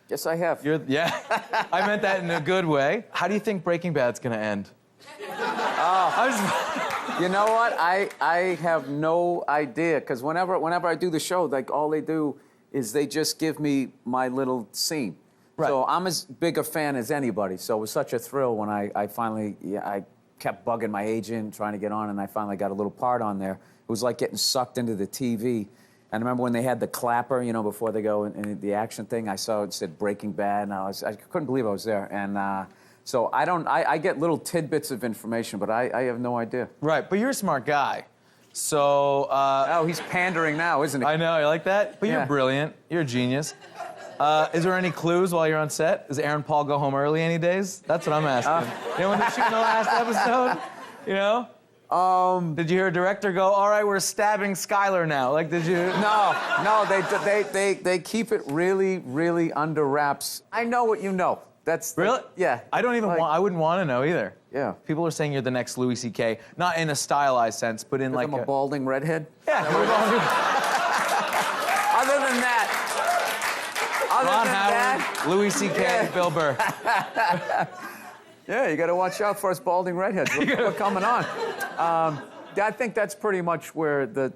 Yes, I have. Yeah, I meant that in a good way. How do you think Breaking Bad's gonna end? You know what? I have no idea, because whenever I do the show, like, all they do is they just give me my little scene. Right. So I'm as big a fan as anybody. So it was such a thrill when I finally, I kept bugging my agent, trying to get on, and I finally got a little part on there. It was like getting sucked into the TV. And I remember when they had the clapper, you know, before they go in the action thing, I saw it said Breaking Bad, and I couldn't believe I was there. And so I get little tidbits of information, but I have no idea. Right, but you're a smart guy. So, Oh, he's pandering now, isn't he? I know, you like that? But Yeah. you're brilliant. You're a genius. Is there any clues while you're on set? Does Aaron Paul go home early any days? That's what I'm asking. You know, when they're shooting the last episode, you know? Did you hear a director go, all right, we're stabbing Skylar now? Like, did you? No, they keep it really, really under wraps. I know what you know. That's Really? Yeah. I don't even I wouldn't want to know either. Yeah. People are saying you're the next Louis C.K., not in a stylized sense, but in like I'm a balding redhead. Yeah. Other than that, Ron Howard, Louis C.K., Yeah. Bill Burr. Yeah, you got to watch out for us balding redheads. We're coming on. I think that's pretty much where the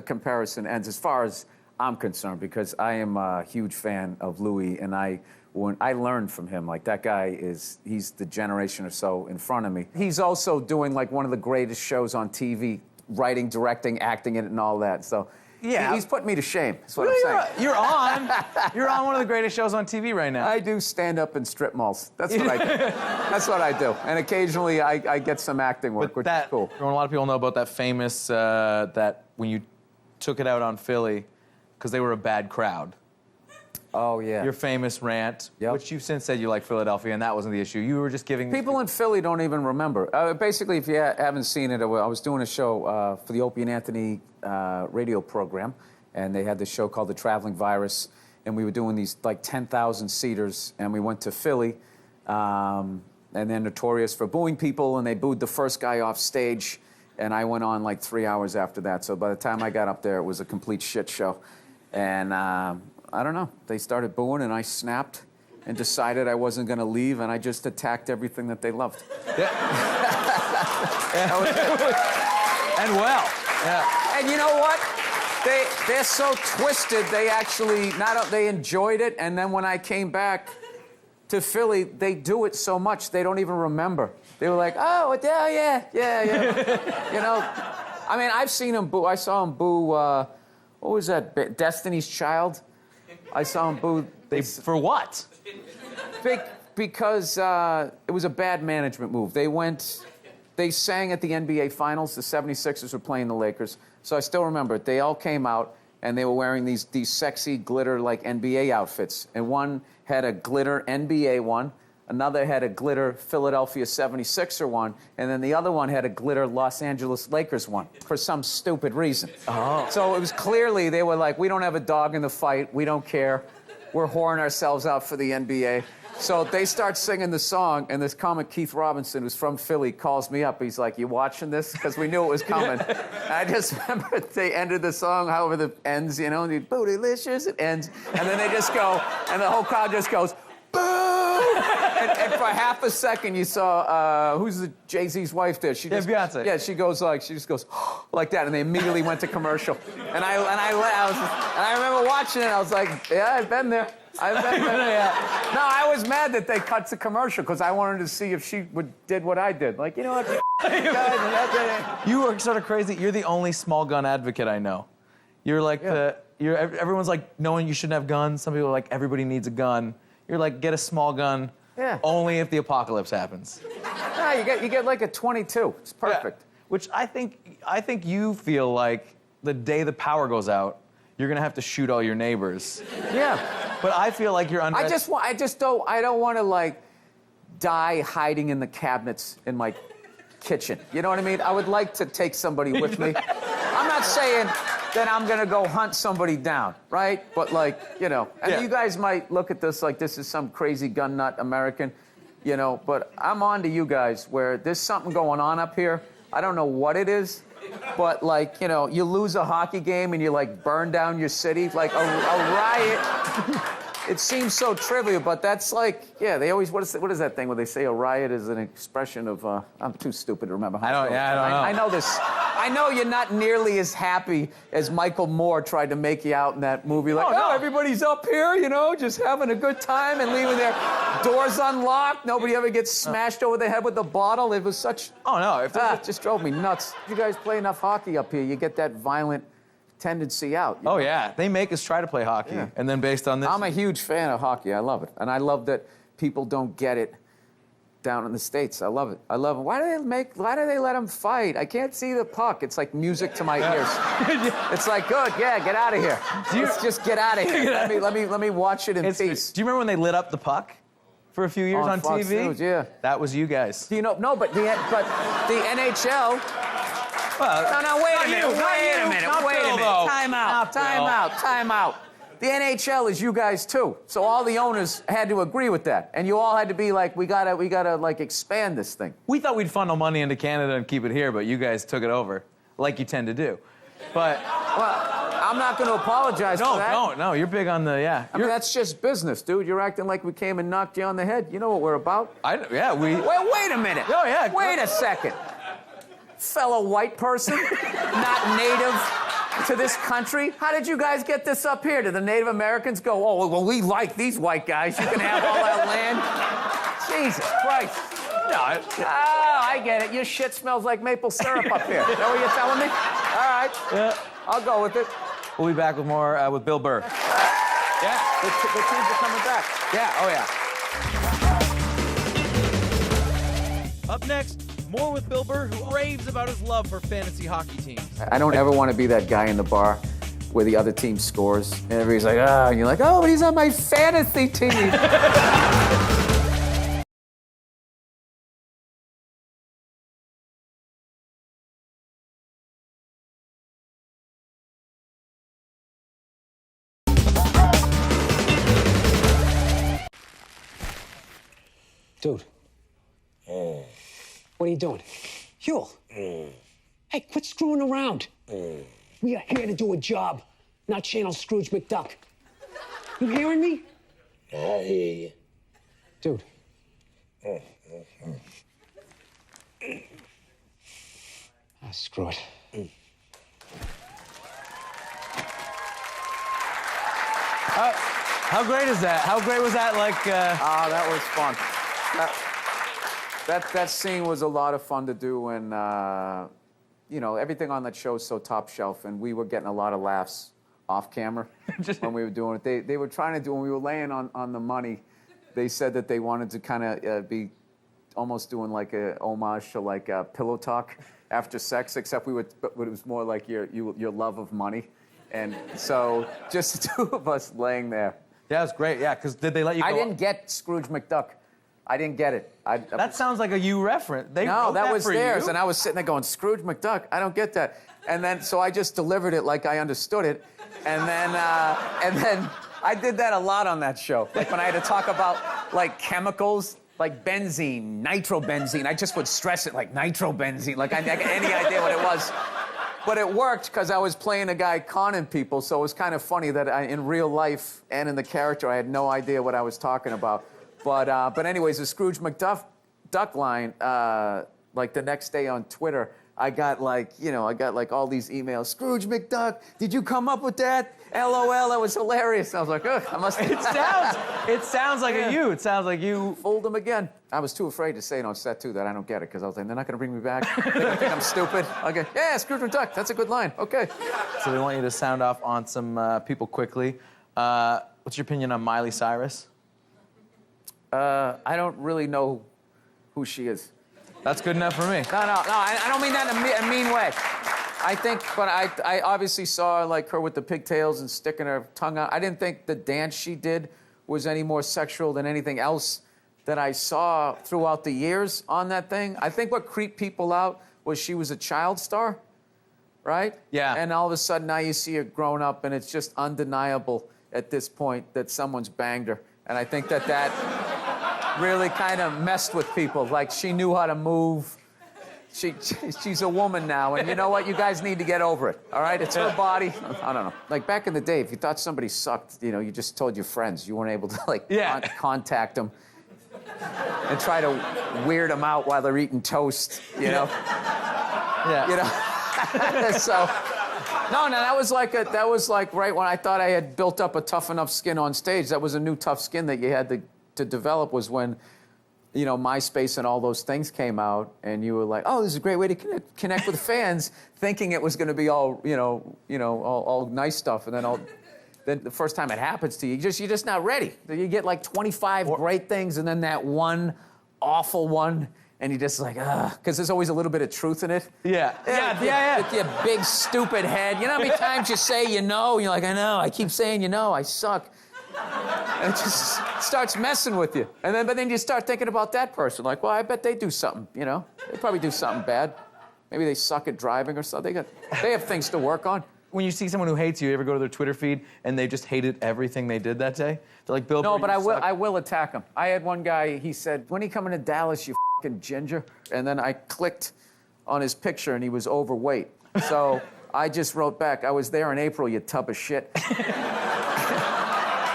comparison ends, as far as I'm concerned, because I am a huge fan of Louis, and when I learned from him. Like, that guy he's the generation or so in front of me. He's also doing like one of the greatest shows on TV, writing, directing, acting in it, and all that. So Yeah. he's put me to shame. That's what Really, I'm saying. you're on one of the greatest shows on TV right now. I do stand up in strip malls. That's what I do. That's what I do. And occasionally I get some acting work, which is cool. A lot of people know about that famous, that when you took it out on Philly, because they were a bad crowd. Oh, yeah. Your famous rant, Yep. which you've since said you like Philadelphia, and that wasn't the issue. You were just giving... People in Philly don't even remember. Basically, if you haven't seen it, I was doing a show for the Opie and Anthony radio program, and they had this show called The Traveling Virus, and we were doing these like 10,000 seaters, and we went to Philly, and they're notorious for booing people, and they booed the first guy off stage, and I went on like 3 hours after that. So by the time I got up there, it was a complete shit show. And I don't know, they started booing, and I snapped and decided I wasn't going to leave, and I just attacked everything that they loved. And well. Yeah. And you know what? They're so twisted, they actually, they enjoyed it, and then when I came back to Philly, they do it so much, they don't even remember. They were like, oh, yeah. You know, I mean, I've seen them boo. I saw them boo, what was that, Destiny's Child? I saw them boo. For what? Because it was a bad management move. They sang at the NBA Finals. The 76ers were playing the Lakers. So I still remember it. They all came out, and they were wearing these sexy glitter, like, NBA outfits. And one had a glitter NBA one, another had a glitter Philadelphia 76er one, and then the other one had a glitter Los Angeles Lakers one, for some stupid reason. Oh. So it was clearly, they were like, we don't have a dog in the fight, we don't care. We're whoring ourselves out for the NBA. So they start singing the song, and this comic, Keith Robinson, who's from Philly, calls me up. He's like, you watching this? Because we knew it was coming. And I just remember they ended the song, however it ends, you know, and bootylicious, it ends. And then they just go, and the whole crowd just goes, boo! And for half a second, you saw, who's the Jay-Z's wife there? She just, Beyonce. Yeah, she just goes, like that, and they immediately went to commercial. And I remember watching it, I was like, yeah, I've been there. Yeah. No, I was mad that they cut to commercial, because I wanted to see if she did what I did. Like, you know what? You are sort of crazy. You're the only small gun advocate I know. You're like everyone's like, no one, you shouldn't have guns. Some people are like, everybody needs a gun. You're like, get a small gun. Yeah. Only if the apocalypse happens. No, you get like a 22. It's perfect. Yeah. Which I think you feel like the day the power goes out, you're gonna have to shoot all your neighbors. Yeah. But I feel like you're under. I don't want to like die hiding in the cabinets in my kitchen. You know what I mean? I would like to take somebody with me. I'm not saying that I'm gonna go hunt somebody down, right? But like, you know, and you guys might look at this like this is some crazy gun nut American, you know, but I'm on to you guys where there's something going on up here. I don't know what it is, but like, you know, you lose a hockey game and you like burn down your city, like a riot. it seems so trivial, but that's like, yeah, they always, what is that thing where they say a riot is an expression of, I'm too stupid to remember how I don't know. I know this. I know you're not nearly as happy as Michael Moore tried to make you out in that movie. Like, no. Everybody's up here, you know, just having a good time and leaving their doors unlocked. Nobody ever gets smashed over the head with a bottle. It was such... Oh, no. It just drove me nuts. You guys play enough hockey up here, you get that violent tendency out. Oh, yeah. They make us try to play hockey. Yeah. And then based on this... I'm a huge fan of hockey. I love it. And I love that people don't get it down in the States. I love it. I love it. Why do they let them fight? I can't see the puck. It's like music to my ears. It's like, good, yeah, get out of here. Let's just get out of here. Let me watch it in peace. Do you remember when they lit up the puck for a few years on Fox TV? News, yeah. That was you guys. Do you know? No, but the NHL... Well, no, wait a minute. Time out. The NHL is you guys too. So all the owners had to agree with that. And you all had to be like, we gotta like expand this thing. We thought we'd funnel money into Canada and keep it here, but you guys took it over, like you tend to do. But well, I'm not gonna apologize for that. No, you're big on the, yeah. I mean, that's just business, dude. You're acting like we came and knocked you on the head. You know what we're about. Wait a minute. Oh, yeah. Wait a second. Fellow white person, not native to this country. How did you guys get this up here? Did the Native Americans go, oh, well, we like these white guys. You can have all that land. Jesus Christ. No, I get it. Your shit smells like maple syrup up here. Is that what you're telling me? All right. Yeah. I'll go with it. We'll be back with more with Bill Burr. Yeah. The teams are coming back. Yeah, oh yeah. Up next, more with Bill Burr, who raves about his love for fantasy hockey teams. I don't ever want to be that guy in the bar where the other team scores. And everybody's like, and you're like, oh, but he's on my fantasy team. Dude. What are you doing? Huel. Hey, quit screwing around. We are here to do a job, not channel Scrooge McDuck. You hearing me? I hear you. Dude. Screw it. How great is that? How great was that? That was fun. That scene was a lot of fun to do, and you know, everything on that show is so top shelf, and we were getting a lot of laughs off camera when we were doing it. They were trying to do, when we were laying on the money, they said that they wanted to kind of be almost doing like a homage to like pillow talk after sex, except but it was more like your love of money, and so just the two of us laying there. Yeah, it was great. Yeah, because did they let you go? I didn't get Scrooge McDuck. I didn't get it. That sounds like a you reference. No, that was theirs, you? and I was sitting there going, Scrooge McDuck, I don't get that. And then, so I just delivered it like I understood it, and then I did that a lot on that show. Like when I had to talk about like chemicals, like benzene, nitrobenzene, I just would stress it like nitrobenzene, like I didn't have any idea what it was. But it worked because I was playing a guy conning people, so it was kind of funny that in real life and in the character, I had no idea what I was talking about. But anyways, the Scrooge McDuck line, like the next day on Twitter, I got like all these emails. Scrooge McDuck, did you come up with that? LOL, that was hilarious. I was like, ugh, I must have. It sounds like a you. It sounds like you. Fooled them again. I was too afraid to say it on set, too, that I don't get it, because I was like, they're not going to bring me back. They're going to think I'm stupid. Okay, yeah, Scrooge McDuck, that's a good line. Okay. So we want you to sound off on some people quickly. What's your opinion on Miley Cyrus? I don't really know who she is. That's good enough for me. No, I don't mean that in a mean way. I think, but I obviously saw like her with the pigtails and sticking her tongue out. I didn't think the dance she did was any more sexual than anything else that I saw throughout the years on that thing. I think what creeped people out was she was a child star, right? Yeah. And all of a sudden now you see her grown up, and it's just undeniable at this point that someone's banged her. And I think that really kind of messed with people. Like, she knew how to move, She's a woman now, and you know what? You guys need to get over it, all right? It's her body. I don't know. Like, back in the day, if you thought somebody sucked, you know, you just told your friends. You weren't able to, like, contact them and try to weird them out while they're eating toast, you know? Yeah. You know? So, no, that was like right when I thought I had built up a tough enough skin on stage. That was a new tough skin that you had to develop, was when, you know, MySpace and all those things came out, and you were like, oh, this is a great way to connect with fans, thinking it was going to be all, all nice stuff, and then the first time it happens to you, you're just not ready. You get like 25 great things, and then that one awful one, and you're just like, ugh, because there's always a little bit of truth in it. Yeah. With your big stupid head. You know how many times you say you know, you're like, I know, I keep saying you know, I suck. And it just starts messing with you. But then you start thinking about that person. Like, well, I bet they do something, you know? They probably do something bad. Maybe they suck at driving or something. They have things to work on. When you see someone who hates you ever go to their Twitter feed and they just hated everything they did that day? They're like, Bill Burr, no, but I will attack him. I had one guy, he said, when are you coming to Dallas, you fucking ginger? And then I clicked on his picture and he was overweight. So I just wrote back, I was there in April, you tub of shit.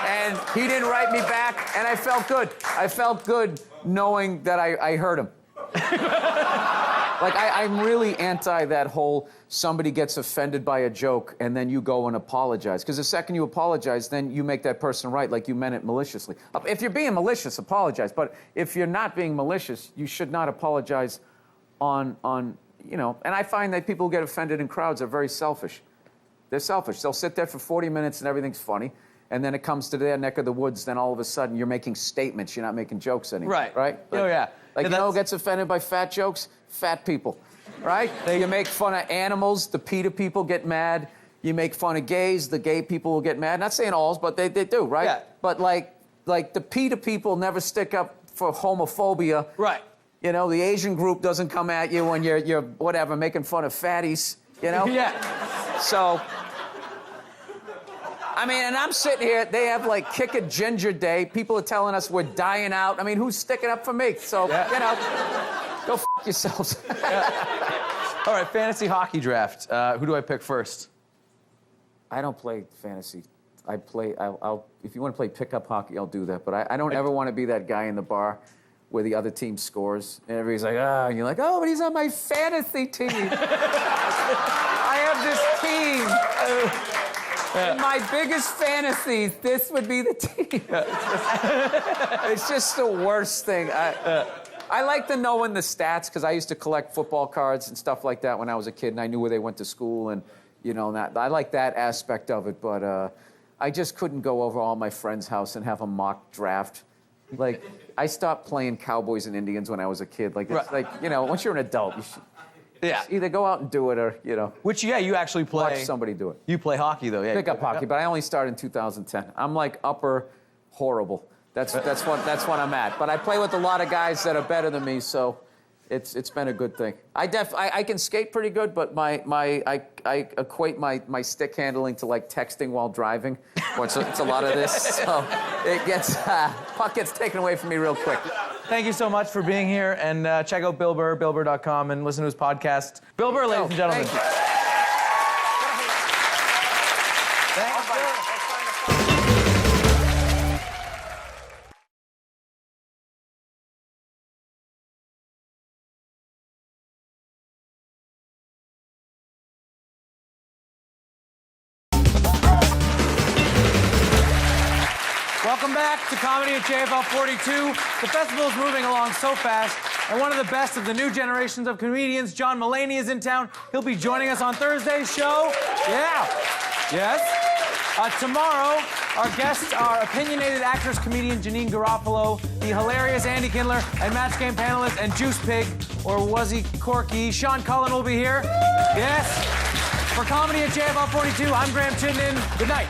And he didn't write me back, and I felt good. I felt good knowing that I hurt him. Like, I'm really anti that whole somebody gets offended by a joke and then you go and apologize. Because the second you apologize, then you make that person right, like you meant it maliciously. If you're being malicious, apologize. But if you're not being malicious, you should not apologize on you know. And I find that people who get offended in crowds are very selfish. They're selfish. They'll sit there for 40 minutes and everything's funny. And then it comes to their neck of the woods, then all of a sudden you're making statements. You're not making jokes anymore. Right. Right? Oh, yeah. Like, you know who gets offended by fat jokes? Fat people. Right? You make fun of animals, the PETA people get mad. You make fun of gays, the gay people will get mad. Not saying alls, but they do, right? Yeah. But like the PETA people never stick up for homophobia. Right. You know, the Asian group doesn't come at you when you're whatever, making fun of fatties, you know? Yeah. So, I mean, and I'm sitting here, they have like Kick a Ginger Day. People are telling us we're dying out. I mean, who's sticking up for me? So, you know, go f*** yourselves. All right, fantasy hockey draft. Who do I pick first? I don't play fantasy. I'll if you want to play pickup hockey, I'll do that. But I don't ever want to be that guy in the bar where the other team scores. And everybody's like, and you're like, oh, but he's on my fantasy team. I have this team. In my biggest fantasies, this would be the team. It's just the worst thing. I like to know in the stats, because I used to collect football cards and stuff like that when I was a kid, and I knew where they went to school, and, you know, I like that aspect of it, but I just couldn't go over all my friends' house and have a mock draft. Like, I stopped playing Cowboys and Indians when I was a kid. Like, it's like, you know, once you're an adult, you should... Yeah. Either go out and do it or, you know. Which, yeah, you actually play. Watch somebody do it. You play hockey, though, yeah. Pick up hockey, but I only started in 2010. I'm like upper horrible. That's what I'm at. But I play with a lot of guys that are better than me, so it's been a good thing. I can skate pretty good, but I equate my stick handling to like texting while driving. It's a lot of this, so it gets puck gets taken away from me real quick. Thank you so much for being here, and check out Bill Burr, BillBurr.com, and listen to his podcast. Bill Burr, ladies and gentlemen. Thank you. Welcome back to Comedy at JFL 42. The festival is moving along so fast, and one of the best of the new generations of comedians, John Mulaney, is in town. He'll be joining us on Thursday's show. Yeah. Yes. Tomorrow, our guests are opinionated actress, comedian Janine Garofalo, the hilarious Andy Kindler, and Match Game panelist and Juice Pig, or was he Corky? Sean Cullen will be here. Yes. For Comedy at JFL 42, I'm Graham Chittenden. Good night.